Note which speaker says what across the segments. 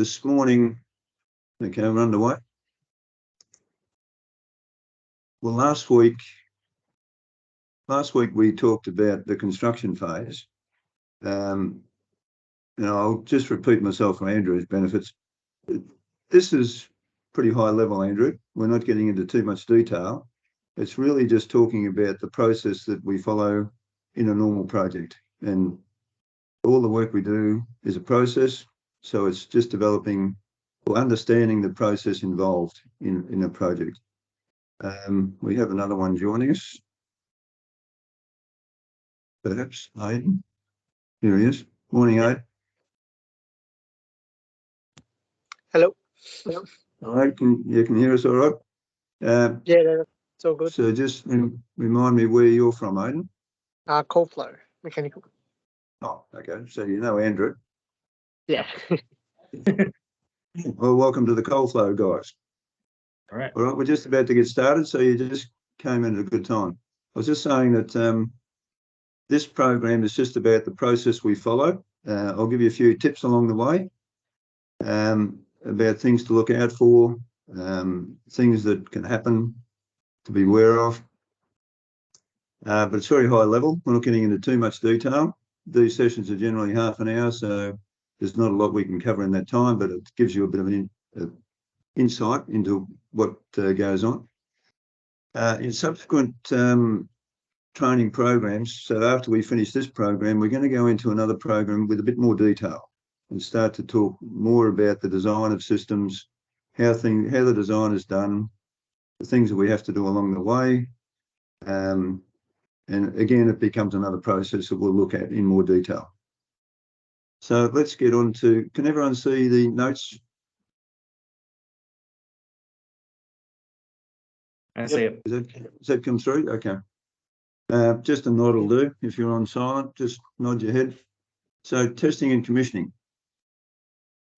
Speaker 1: this morning. Okay, we're underway. Well, last week we talked about the construction phase. I'll just repeat myself for Andrew's benefits. This is pretty high level, Andrew. We're not getting into too much detail. It's really just talking about the process that we follow in a normal project. And all the work we do is a process. So it's just developing or understanding the process involved in a project. We have another one joining us. Perhaps Aidan. Here he is. Morning, Aidan.
Speaker 2: Hello.
Speaker 1: All right, you can hear us all right?
Speaker 2: Yeah, it's all good.
Speaker 1: So just remind me where you're from, Aidan.
Speaker 2: Coldflow, mechanical.
Speaker 1: Oh, okay. So you know Andrew.
Speaker 2: Yeah.
Speaker 1: Well, welcome to the Coldflow, guys.
Speaker 3: All right.
Speaker 1: All right, we're just about to get started, so you just came in at a good time. I was just saying that this program is just about the process we follow. I'll give you a few tips along the way about things to look out for, things that can happen to be aware of. But it's very high level. We're not getting into too much detail. These sessions are generally half an hour, so there's not a lot we can cover in that time, but it gives you a bit of an insight into what goes on. In subsequent training programs, so after we finish this program, we're going to go into another program with a bit more detail and start to talk more about the design of systems, how the design is done, the things that we have to do along the way. And again, it becomes another process that we'll look at in more detail. So let's get on to, can everyone see the notes?
Speaker 3: I see it.
Speaker 1: Does that come through? Okay. Just a nod will do. If you're on silent, just nod your head. So testing and commissioning.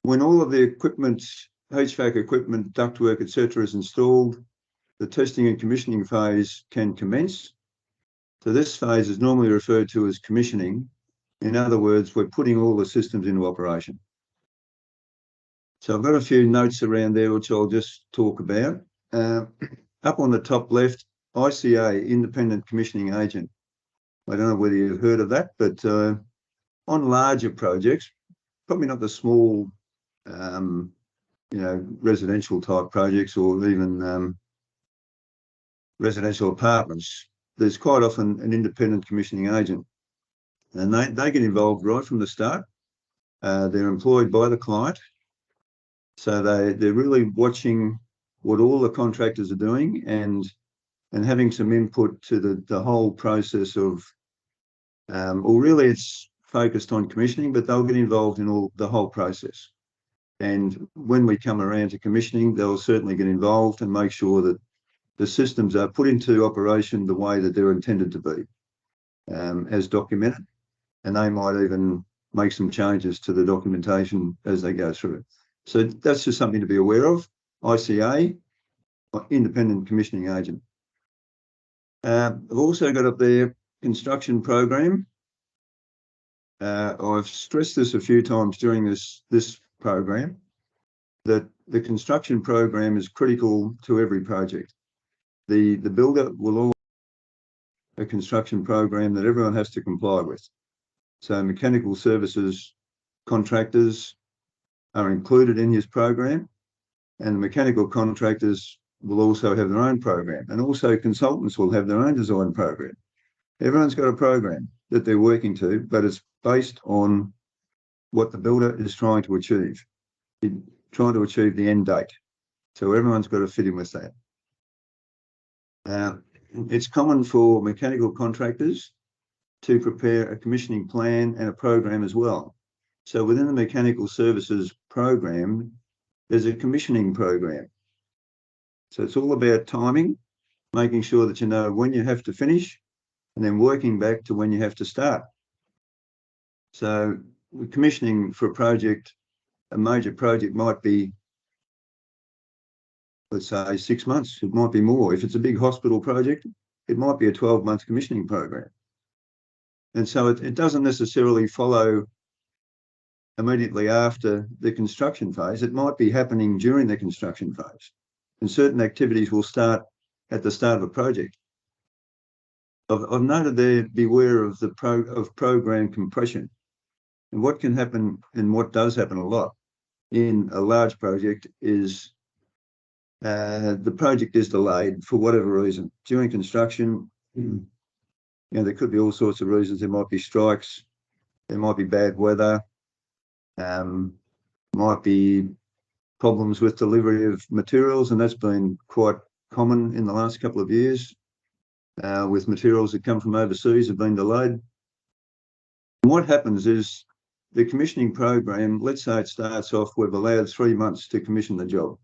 Speaker 1: When all of the equipment, HVAC equipment, ductwork, etc., is installed, the testing and commissioning phase can commence. So this phase is normally referred to as commissioning. In other words, we're putting all the systems into operation. So I've got a few notes around there, which I'll just talk about. Up on the top left, ICA, Independent Commissioning Agent. I don't know whether you've heard of that, but on larger projects, probably not the small, residential type projects or even residential apartments, there's quite often an independent commissioning agent. And they get involved right from the start. They're employed by the client. So they're really watching what all the contractors are doing and having some input to the whole process of, or really it's focused on commissioning, but they'll get involved in the whole process. And when we come around to commissioning, they'll certainly get involved and make sure that the systems are put into operation the way that they're intended to be, as documented. And they might even make some changes to the documentation as they go through. So that's just something to be aware of. ICA, Independent Commissioning Agent. I've also got up there construction program. I've stressed this a few times during this program, that the construction program is critical to every project. The builder will always have a construction program that everyone has to comply with. So mechanical services contractors are included in his program, and the mechanical contractors will also have their own program, and also consultants will have their own design program. Everyone's got a program that they're working to, but it's based on what the builder is trying to achieve, trying to achieve the end date. So everyone's got to fit in with that. It's common for mechanical contractors to prepare a commissioning plan and a program as well. So within the mechanical services program, there's a commissioning program. So it's all about timing, making sure that you know when you have to finish and then working back to when you have to start. So commissioning for a project, a major project might be, let's say 6 months, it might be more. If it's a big hospital project, it might be a 12-month commissioning program. And so it doesn't necessarily follow immediately after the construction phase. It might be happening during the construction phase. And certain activities will start at the start of a project. I've noted there, beware of program compression. And what can happen, and what does happen a lot in a large project, is the project is delayed for whatever reason. During construction, there could be all sorts of reasons. There might be strikes, there might be bad weather, might be problems with delivery of materials, and that's been quite common in the last couple of years, with materials that come from overseas have been delayed. And what happens is the commissioning program, let's say it starts off, we've allowed 3 months to commission the job.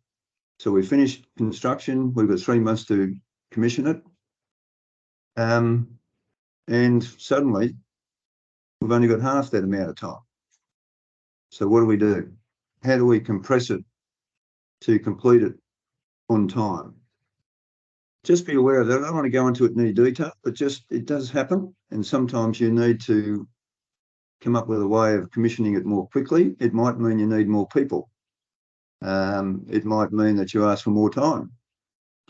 Speaker 1: So we finished construction, we've got 3 months to commission it. And suddenly we've only got half that amount of time. So what do? How do we compress it to complete it on time? Just be aware of that. I don't want to go into it in any detail, but just it does happen. And sometimes you need to come up with a way of commissioning it more quickly. It might mean you need more people. It might mean that you ask for more time.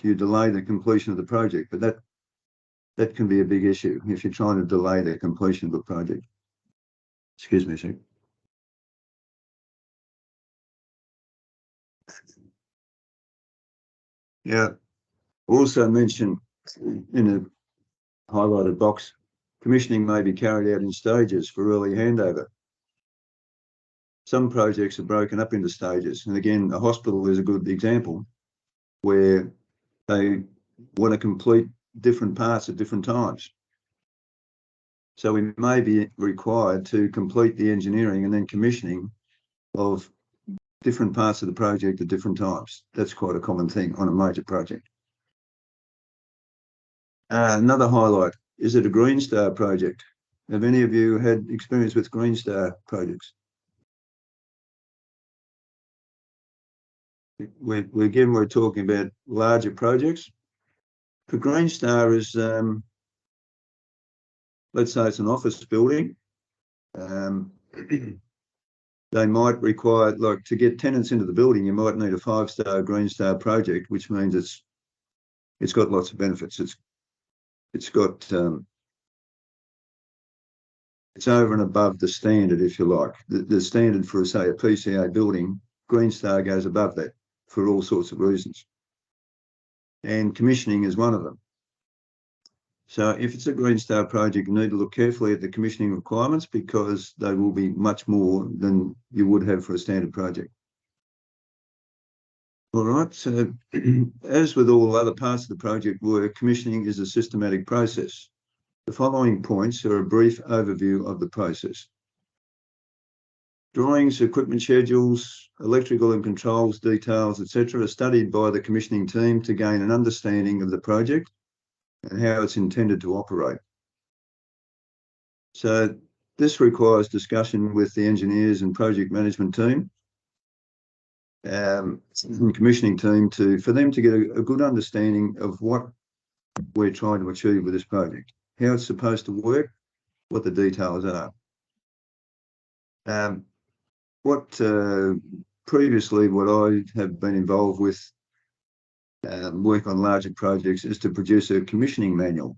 Speaker 1: You delay the completion of the project, but that can be a big issue if you're trying to delay the completion of a project. Excuse me a second. Yeah, also mentioned in a highlighted box, commissioning may be carried out in stages for early handover. Some projects are broken up into stages. And again, a hospital is a good example where they want to complete different parts at different times. So we may be required to complete the engineering and then commissioning of different parts of the project at different times. That's quite a common thing on a major project. Another highlight, is it a Green Star project? Have any of you had experience with Green Star projects? We're talking about larger projects. For Green Star is, let's say it's an office building. They might require, like, to get tenants into the building, you might need a 5-star Green Star project, which means it's got lots of benefits. It's got it's over and above the standard, if you like. The standard for, say, a PCA building, Green Star goes above that for all sorts of reasons. And commissioning is one of them. So if it's a Green Star project, you need to look carefully at the commissioning requirements, because they will be much more than you would have for a standard project. All right, so as with all other parts of the project work, commissioning is a systematic process. The following points are a brief overview of the process. Drawings, equipment schedules, electrical and controls details, etc., are studied by the commissioning team to gain an understanding of the project and how it's intended to operate. So this requires discussion with the engineers and project management team and commissioning team for them to get a good understanding of what we're trying to achieve with this project, how it's supposed to work, what the details are. Previously, what I have been involved with work on larger projects is to produce a commissioning manual,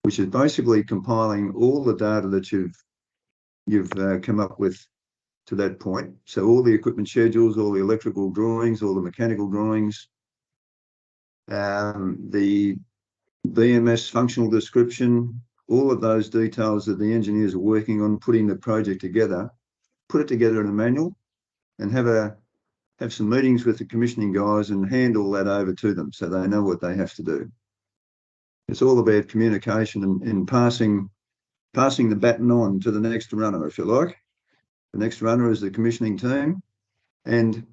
Speaker 1: which is basically compiling all the data that you've come up with to that point. So all the equipment schedules, all the electrical drawings, all the mechanical drawings, the BMS functional description, all of those details that the engineers are working on putting the project together, put it together in a manual, and have some meetings with the commissioning guys and hand all that over to them so they know what they have to do. It's all about communication and passing the baton on to the next runner, if you like. The next runner is the commissioning team. And,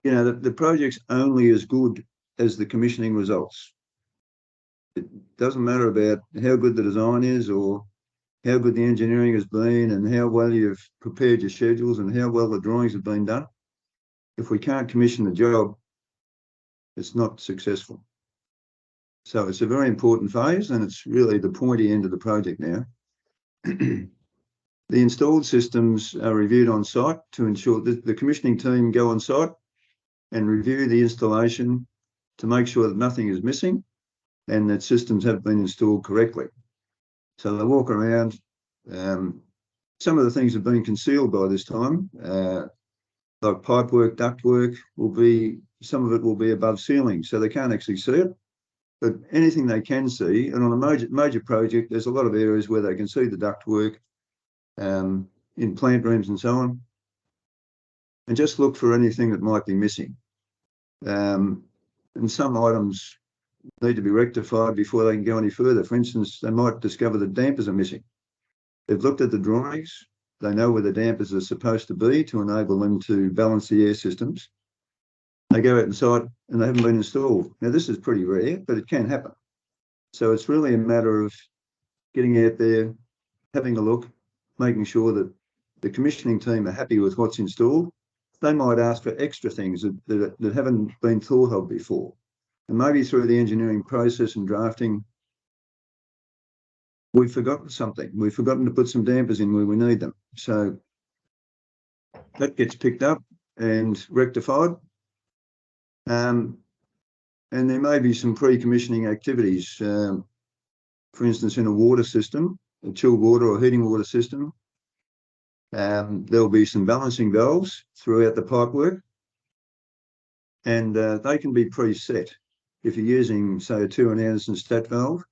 Speaker 1: you know, the project's only as good as the commissioning results. It doesn't matter about how good the design is or how good the engineering has been and how well you've prepared your schedules and how well the drawings have been done. If we can't commission the job, it's not successful. So it's a very important phase, and it's really the pointy end of the project now. The installed systems are reviewed on site to ensure that the commissioning team go on site and review the installation to make sure that nothing is missing and that systems have been installed correctly. So they walk around. Some of the things have been concealed by this time, like pipework, ductwork some of it will be above ceiling, so they can't actually see it. But anything they can see, and on a major project, there's a lot of areas where they can see the ductwork in plant rooms and so on. And just look for anything that might be missing. And some items need to be rectified before they can go any further. For instance, they might discover that dampers are missing. They've looked at the drawings. They know where the dampers are supposed to be to enable them to balance the air systems. They go out inside and they haven't been installed. Now, this is pretty rare, but it can happen. So it's really a matter of getting out there, having a look, making sure that the commissioning team are happy with what's installed. They might ask for extra things that haven't been thought of before. And maybe through the engineering process and drafting, we've forgotten something. We've forgotten to put some dampers in where we need them. So that gets picked up and rectified. And there may be some pre-commissioning activities. For instance, in a water system, a chilled water or heating water system, there'll be some balancing valves throughout the pipework, and they can be preset. If you're using, say, a 2 Anderson stat valve,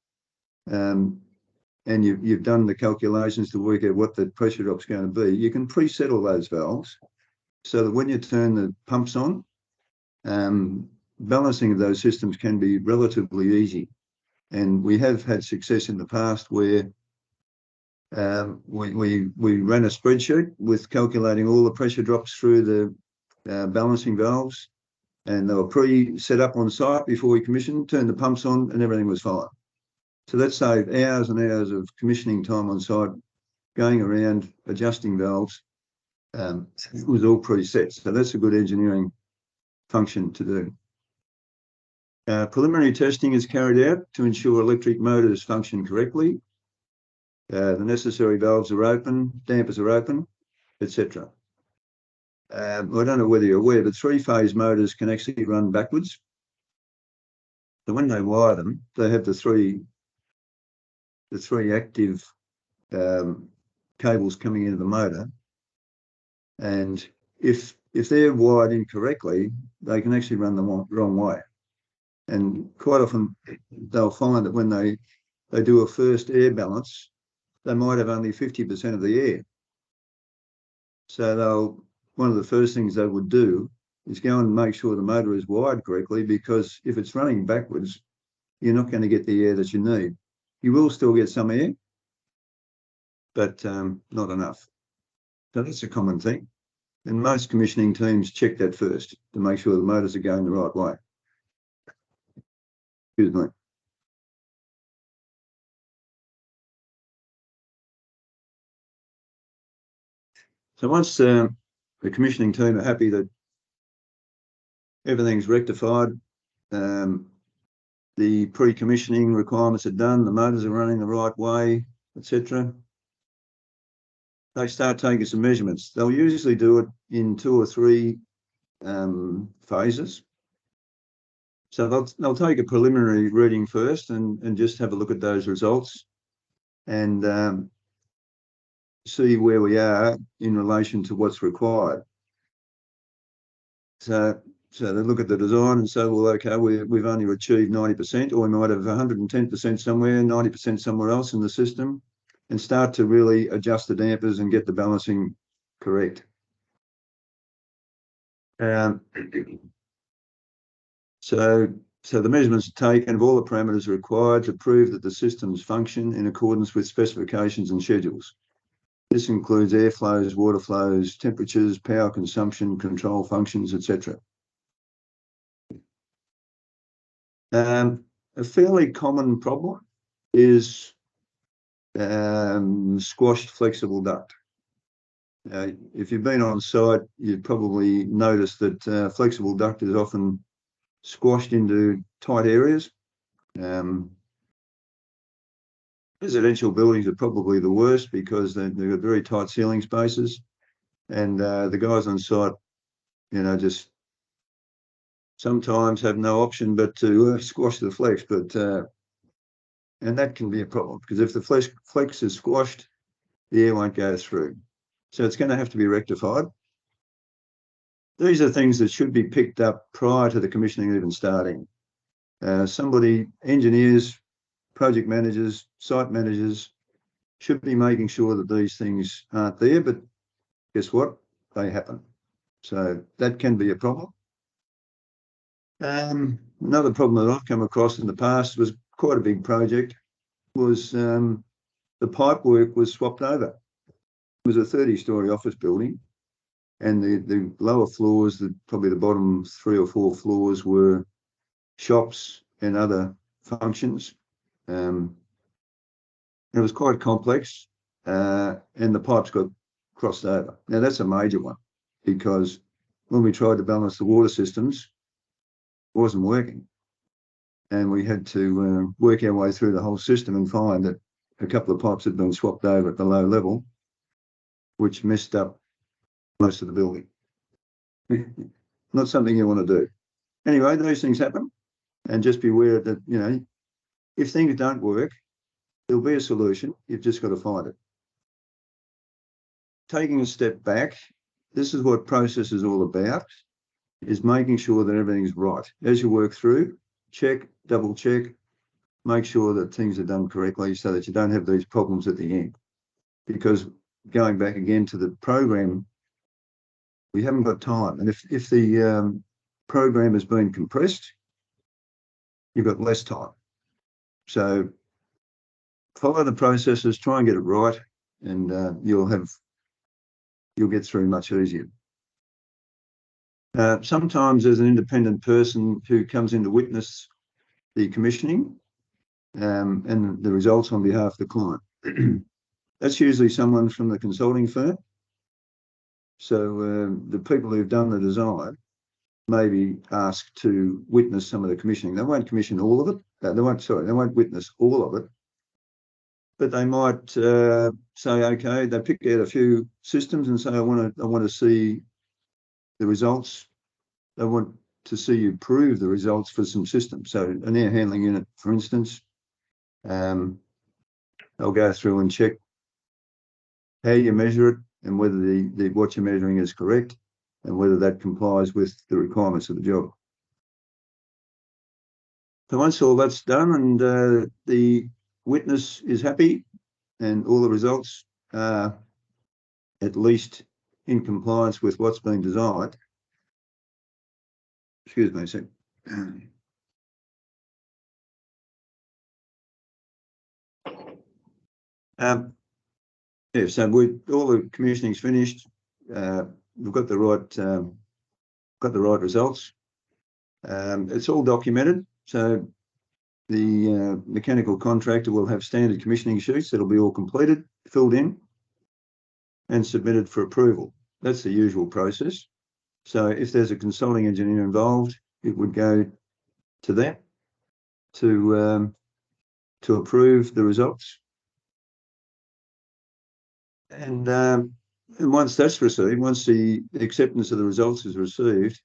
Speaker 1: and you've done the calculations to work out what the pressure drop's going to be, you can preset all those valves so that when you turn the pumps on, balancing of those systems can be relatively easy. And we have had success in the past where we ran a spreadsheet with calculating all the pressure drops through the balancing valves, and they were pre-set up on site before we commissioned, turned the pumps on, and everything was fine. So that saved hours and hours of commissioning time on site, going around adjusting valves. It was all preset. So that's a good engineering function to do. Preliminary testing is carried out to ensure electric motors function correctly. The necessary valves are open, dampers are open, etc. I don't know whether you're aware, but 3-phase motors can actually run backwards. So when they wire them, they have the three active cables coming into the motor, and if they're wired incorrectly, they can actually run the wrong way. And quite often they'll find that when they do a first air balance, they might have only 50% of the air. So one of the first things they would do is go and make sure the motor is wired correctly, because if it's running backwards, you're not going to get the air that you need. You will still get some air, but not enough. So that's a common thing. And most commissioning teams check that first to make sure the motors are going the right way. Excuse me. So once the commissioning team are happy that everything's rectified, the pre-commissioning requirements are done, the motors are running the right way, etc., they start taking some measurements. They'll usually do it in 2 or 3 phases. So they'll take a preliminary reading first and just have a look at those results and see where we are in relation to what's required. So they look at the design and say, well, okay, we've only achieved 90%, or we might have 110% somewhere, 90% somewhere else in the system, and start to really adjust the dampers and get the balancing correct. So the measurements are taken of all the parameters required to prove that the systems function in accordance with specifications and schedules. This includes airflows, water flows, temperatures, power consumption, control functions, etc. A fairly common problem is squashed flexible duct. If you've been on site, you've probably noticed that flexible duct is often squashed into tight areas. Residential buildings are probably the worst because they've got very tight ceiling spaces, and the guys on site, just sometimes have no option but to squash the flex. But and that can be a problem because if the flex is squashed, the air won't go through. So it's going to have to be rectified. These are things that should be picked up prior to the commissioning even starting. Engineers, project managers, site managers should be making sure that these things aren't there, but guess what? They happen. So that can be a problem. Another problem that I've come across in the past was quite a big project, was the pipe work was swapped over. It was a 30-storey office building, and the lower floors, probably the bottom 3 or 4 floors, were shops and other functions. It was quite complex, and the pipes got crossed over. Now, that's a major one, because when we tried to balance the water systems, it wasn't working. And we had to work our way through the whole system and find that a couple of pipes had been swapped over at the low level, which messed up most of the building. Not something you want to do. Anyway, those things happen, and just be aware that, if things don't work, there'll be a solution. You've just got to find it. Taking a step back, this is what process is all about, is making sure that everything's right. As you work through, check, double check, make sure that things are done correctly so that you don't have these problems at the end. Because going back again to the program, we haven't got time. And if the program has been compressed, you've got less time. So follow the processes, try and get it right, and you'll get through much easier. Sometimes there's an independent person who comes in to witness the commissioning and the results on behalf of the client. That's usually someone from the consulting firm. So the people who've done the design may be asked to witness some of the commissioning. They won't commission all of it. They won't witness all of it. But they might say, okay, they pick out a few systems and say, I want to see the results. They want to see you prove the results for some systems. So an air handling unit, for instance, they'll go through and check how you measure it and whether what you're measuring is correct and whether that complies with the requirements of the job. So once all that's done and the witness is happy and all the results are at least in compliance with what's been designed. Excuse me a sec. Yeah, so all the commissioning's finished. We've got the right results. It's all documented. So the mechanical contractor will have standard commissioning sheets that'll be all completed, filled in, and submitted for approval. That's the usual process. So if there's a consulting engineer involved, it would go to them to approve the results. And once that's received, once the acceptance of the results is received,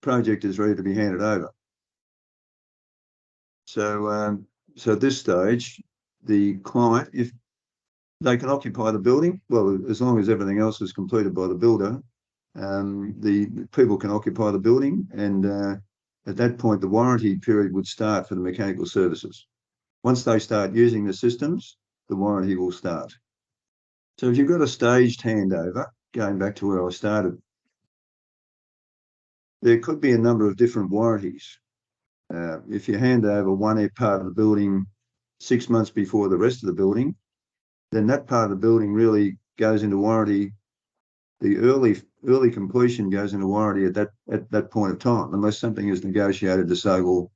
Speaker 1: project is ready to be handed over. So, so at this stage, the client, if they can occupy the building, well, as long as everything else is completed by the builder, the people can occupy the building, and at that point, the warranty period would start for the mechanical services. Once they start using the systems, the warranty will start. So if you've got a staged handover, going back to where I started, there could be a number of different warranties. If you hand over one part of the building 6 months before the rest of the building, then that part of the building really goes into warranty. The early completion goes into warranty at that point of time, unless something is negotiated to say, well,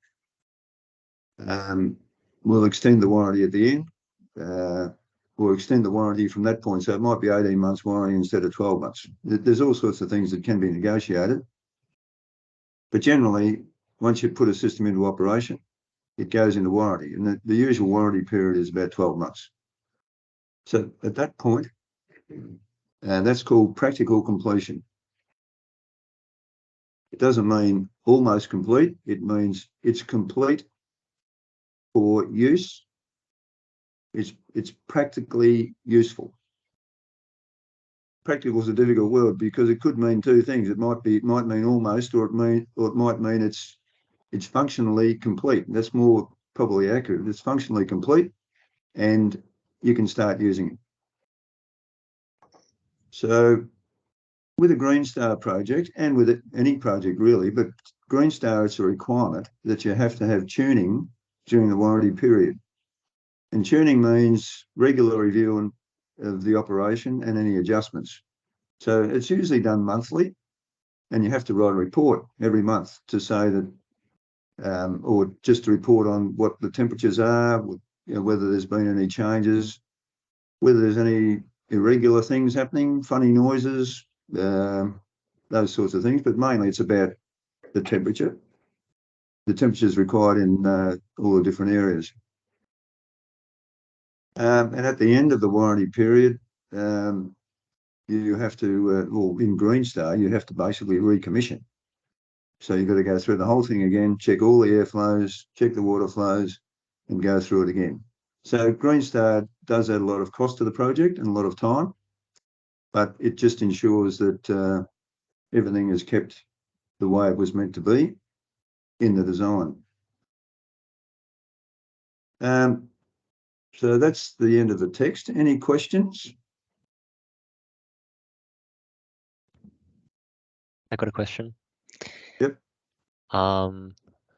Speaker 1: we'll extend the warranty at the end. Or extend the warranty from that point. So it might be 18 months warranty instead of 12 months. There's all sorts of things that can be negotiated. But generally, once you put a system into operation, it goes into warranty, and the usual warranty period is about 12 months. So at that point, that's called practical completion. It doesn't mean almost complete. It means it's complete for use. It's practically useful. Practical is a difficult word because it could mean two things. It might mean almost, or it might mean it's functionally complete. That's more probably accurate. It's functionally complete, and you can start using it. So with a Green Star project, and with any project really, but Green Star, it's a requirement that you have to have tuning during the warranty period. And tuning means regular review of the operation and any adjustments. So it's usually done monthly, and you have to write a report every month to say that, or just to report on what the temperatures are, whether there's been any changes, whether there's any irregular things happening, funny noises, those sorts of things. But mainly it's about the temperature. The temperature is required in all the different areas. And at the end of the warranty period, you have to, well, in Green Star, you have to basically recommission. So you've got to go through the whole thing again, check all the airflows, check the water flows, and go through it again. So Green Star does add a lot of cost to the project and a lot of time, but it just ensures that everything is kept the way it was meant to be in the design. So that's the end of the text. Any questions?
Speaker 4: I got a question.
Speaker 1: Yep.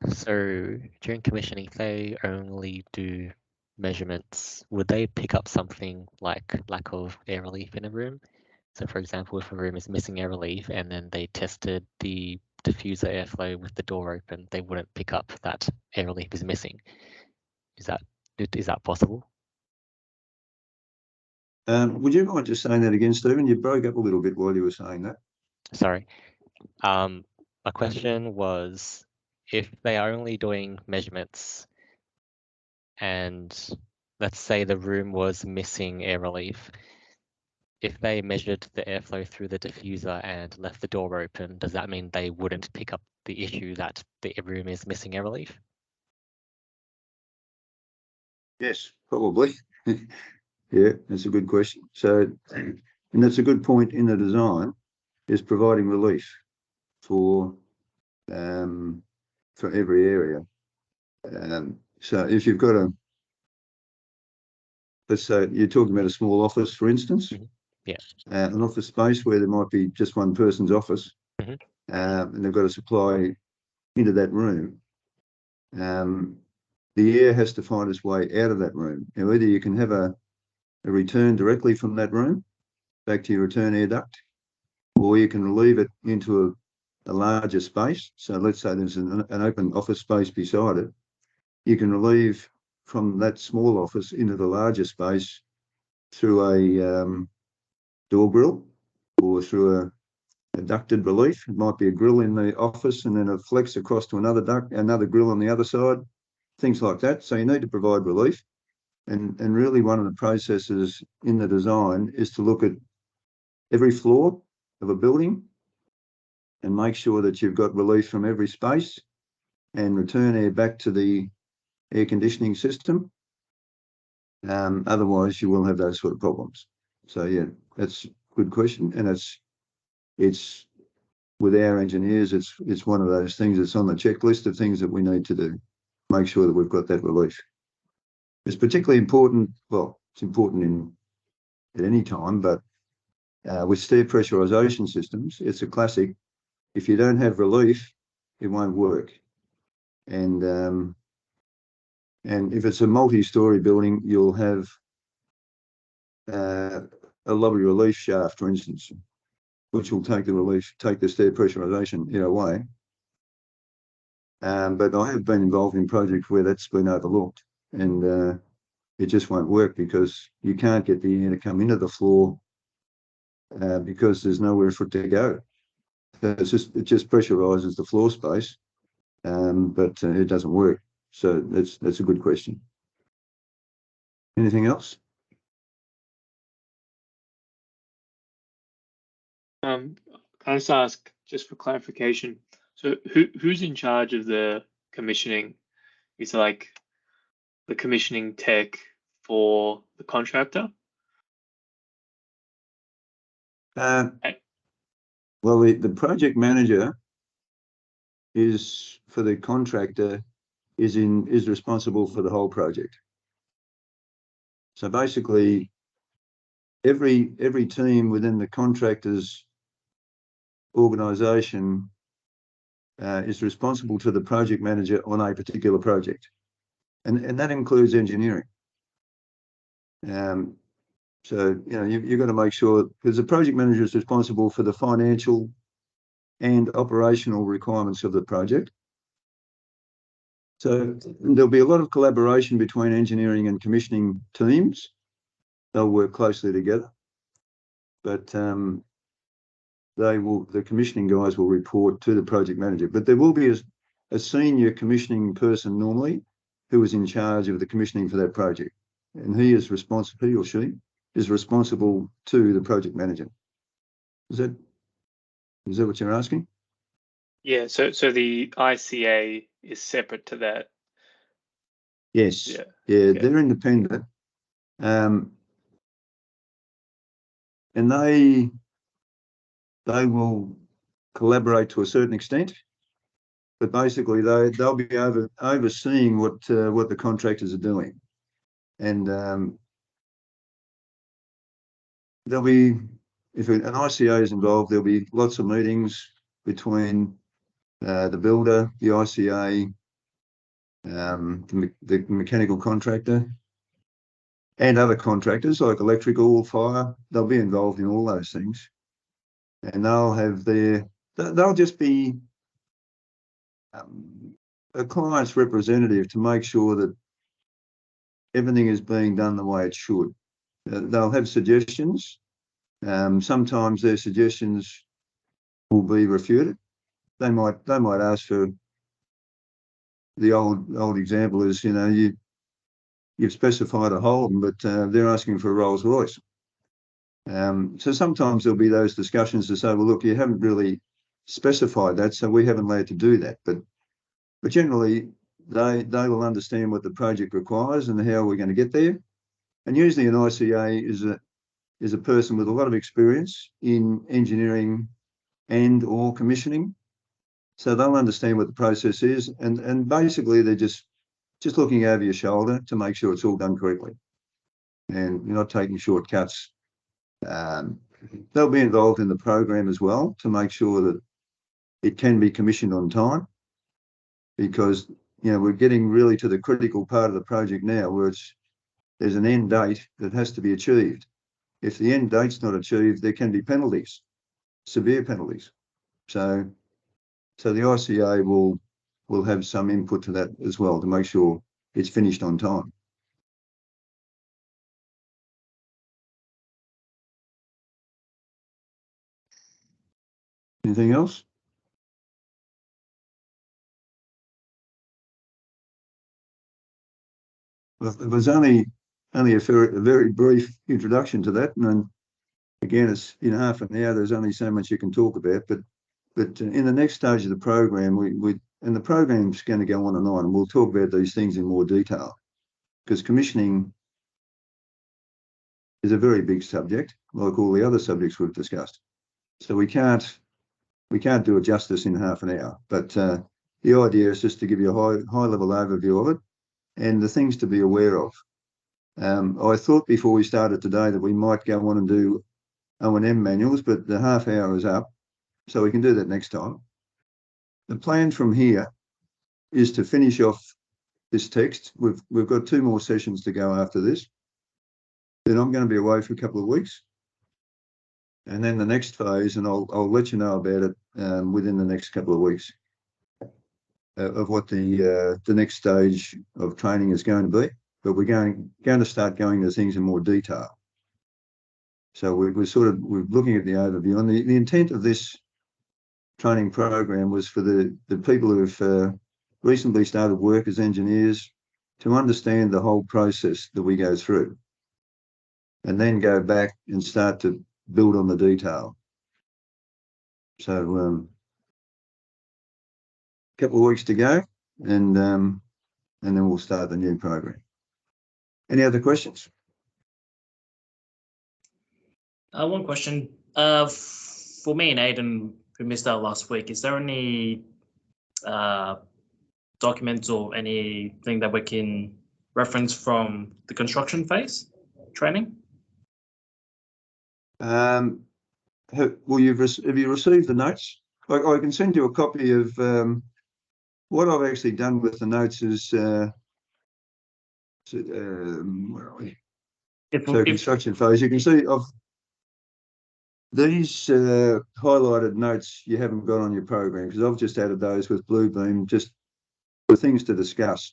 Speaker 4: So during commissioning, if they only do measurements, would they pick up something like lack of air relief in a room? So for example, if a room is missing air relief and then they tested the diffuser airflow with the door open, they wouldn't pick up that air relief is missing. Is that possible?
Speaker 1: Would you mind just saying that again, Stephen? You broke up a little bit while you were saying that.
Speaker 4: Sorry. My question was, if they are only doing measurements and let's say the room was missing air relief, if they measured the airflow through the diffuser and left the door open, does that mean they wouldn't pick up the issue that the room is missing air relief?
Speaker 1: Yes, probably. Yeah, that's a good question. So, and that's a good point in the design, is providing relief for every area. So if you've got let's say you're talking about a small office, for instance,
Speaker 4: yeah,
Speaker 1: an office space where there might be just one person's office, and they've got to supply into that room. The air has to find its way out of that room. Now, either you can have a return directly from that room back to your return air duct, or you can relieve it into a larger space. So let's say there's an open office space beside it. You can relieve from that small office into the larger space through a door grill or through a ducted relief. It might be a grill in the office and then a flex across to another grill on the other side, things like that. So you need to provide relief. And really one of the processes in the design is to look at every floor of a building and make sure that you've got relief from every space and return air back to the air conditioning system. Otherwise you will have those sort of problems. So yeah, that's a good question. And it's with our engineers, it's one of those things that's on the checklist of things that we need to do, make sure that we've got that relief. It's particularly important, well, it's important at any time, but with stair pressurization systems, it's a classic. If you don't have relief, it won't work. And if it's a multi-story building, you'll have a lobby relief shaft, for instance, which will take the stair pressurization away. But I have been involved in projects where that's been overlooked, and it just won't work because you can't get the air to come into the floor because there's nowhere for it to go. So it just pressurizes the floor space, but it doesn't work. So that's a good question. Anything else?
Speaker 5: Can I just ask, just for clarification, so who's in charge of the commissioning? Is it like the commissioning tech for the contractor?
Speaker 1: Well, the project manager is for the contractor is responsible for the whole project. So basically, every team within the contractor's organisation is responsible to the project manager on a particular project, and that includes engineering. So you've got to make sure, because the project manager is responsible for the financial and operational requirements of the project. So there'll be a lot of collaboration between engineering and commissioning teams. They'll work closely together, but the commissioning guys will report to the project manager. But there will be a senior commissioning person normally who is in charge of the commissioning for that project, and he or she is responsible to the project manager. Is that what you're asking?
Speaker 5: Yeah. So the ICA is separate to that.
Speaker 1: Yes.
Speaker 5: Yeah.
Speaker 1: Okay. They're independent, and they will collaborate to a certain extent, but basically they'll be overseeing what the contractors are doing, and there'll be, if an ICA is involved, there'll be lots of meetings between the builder, the ICA, the mechanical contractor, and other contractors like electrical, fire. They'll be involved in all those things, and they'll just be a client's representative to make sure that everything is being done the way it should. They'll have suggestions. Sometimes their suggestions will be refuted. They might ask for, the old example is, you've specified a Holden, but they're asking for a Rolls Royce. So sometimes there'll be those discussions to say, well, look, you haven't really specified that, so we haven't allowed to do that. But generally, they will understand what the project requires and how we're going to get there. And usually an ICA is a person with a lot of experience in engineering and or commissioning. So they'll understand what the process is, and basically they're just looking over your shoulder to make sure it's all done correctly, and you're not taking shortcuts. They'll be involved in the program as well to make sure that it can be commissioned on time, because we're getting really to the critical part of the project now, where there's an end date that has to be achieved. If the end date's not achieved, there can be penalties, severe penalties. So the ICA will have some input to that as well to make sure it's finished on time. Anything else? Well, it was only a very brief introduction to that, and then again, it's in half an hour. There's only so much you can talk about, but in the next stage of the program, and the program's going to go on, and we'll talk about these things in more detail, because commissioning is a very big subject, like all the other subjects we've discussed. So we can't do it justice in half an hour. But the idea is just to give you a high level overview of it and the things to be aware of. I thought before we started today that we might go on and do O&M manuals, but the half hour is up, so we can do that next time. The plan from here is to finish off this text. We've got 2 more sessions to go after this. Then I'm going to be away for a couple of weeks, and then the next phase, and I'll let you know about it within the next couple of weeks of what the next stage of training is going to be. But we're going to start going into things in more detail. So we're looking at the overview, and the intent of this training program was for the people who've recently started work as engineers to understand the whole process that we go through, and then go back and start to build on the detail. So a couple of weeks to go, and then we'll start the new program. Any other questions?
Speaker 3: One question. For me and Aidan, who missed out last week, is there any documents or anything that we can reference from the construction phase training?
Speaker 1: Have you received the notes? I can send you a copy of what I've actually done with the notes. Is where are we? Construction phase. You can see of these highlighted notes you haven't got on your program, because I've just added those with Bluebeam, just for things to discuss.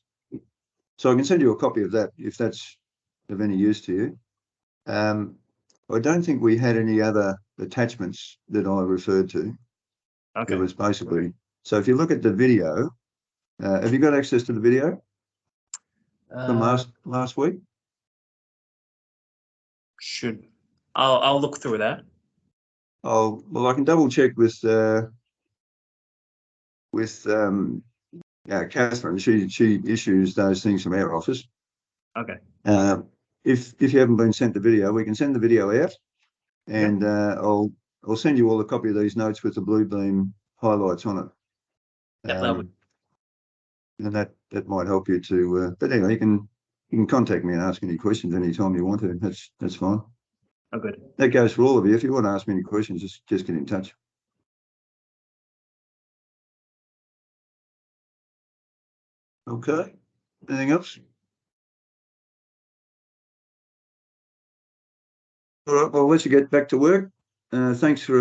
Speaker 1: So I can send you a copy of that if that's of any use to you. I don't think we had any other attachments that I referred to.
Speaker 3: Okay.
Speaker 1: It was basically, so if you look at the video, have you got access to the video from last week?
Speaker 3: Should I'll look through that.
Speaker 1: Oh, well, I can double check with Catherine. She issues those things from our office.
Speaker 3: Okay.
Speaker 1: If you haven't been sent the video, we can send the video out, and I'll send you all a copy of these notes with the Bluebeam highlights on it.
Speaker 3: That would.
Speaker 1: And that might help you to. But anyway, you can contact me and ask any questions anytime you want to. That's fine.
Speaker 3: Oh, good.
Speaker 1: That goes for all of you. If you want to ask me any questions, just get in touch. Okay. Anything else? All right. Well, I'll let you get back to work. Thanks for